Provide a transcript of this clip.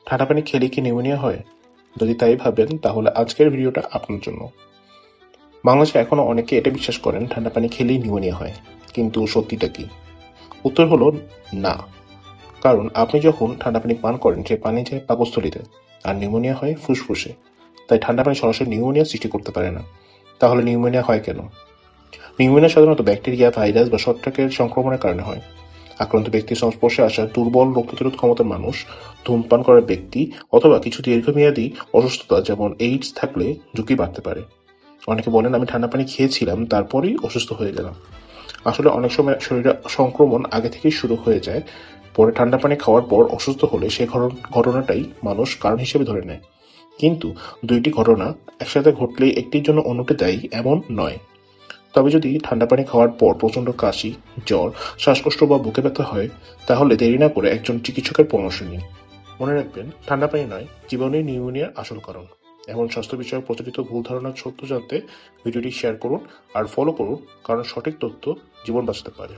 ঠান্ডা পানি খেলে কি নিউমোনিয়া হয়? যদি তাই ভাবেন তাহলে আজকের ভিডিওটা আপনার জন্য। বাংলাদেশে এখনো অনেকে এটা বিশ্বাস করেন ঠান্ডা পানি খেলেই নিউমোনিয়া হয়। কিন্তু সত্যিটা কি? উত্তর হলো না। কারণ আপনি যখন ঠান্ডা পানি পান করেন সে পানি যায় পাকস্থলীতে, আর নিউমোনিয়া হয় ফুসফুসে। তাই ঠান্ডা পানি সরাসরি নিউমোনিয়া সৃষ্টি করতে পারে না। তাহলে নিউমোনিয়া হয় কেন? নিউমোনিয়া সাধারণত ব্যাকটেরিয়া, ভাইরাস বা ছত্রাকের সংক্রমণের কারণে হয়। আক্রান্ত ব্যক্তির সংস্পর্শে আসা দুর্বল রোগ প্রতিরোধ ক্ষমতার মানুষ, ধূমপান করা ব্যক্তি অথবা কিছু দীর্ঘমেয়াদী অসুস্থতা যেমন এইডস থাকলে ঝুঁকি বাড়তে পারে। অনেকে বলেন আমি ঠান্ডা পানি খেয়েছিলাম তারপরেই অসুস্থ হয়ে গেলাম। আসলে অনেক সময় শরীরে সংক্রমণ আগে থেকেই শুরু হয়ে যায়, পরে ঠান্ডা পানি খাওয়ার পর অসুস্থ হলে সে ঘটনাটাই মানুষ কারণ হিসেবে ধরে নেয়। কিন্তু দুইটি ঘটনা একসাথে ঘটলেই একটির জন্য অন্যটি দায়ী এমন নয়। তবে যদি ঠান্ডা পানি খাওয়ার পর প্রচণ্ড কাশি, জ্বর, শ্বাসকষ্ট বা বুকে ব্যথা হয়, তাহলে দেরি না করে একজন চিকিৎসকের পরামর্শ নিন। মনে রাখবেন, ঠান্ডা পানি নয়, জীবাণুই নিউমোনিয়ার আসল কারণ। এমন স্বাস্থ্য বিষয়ক প্রচলিত ভুল ধারণার সত্য জানতে ভিডিওটি শেয়ার করুন আর ফলো করুন, কারণ সঠিক তথ্য জীবন বাঁচাতে পারে।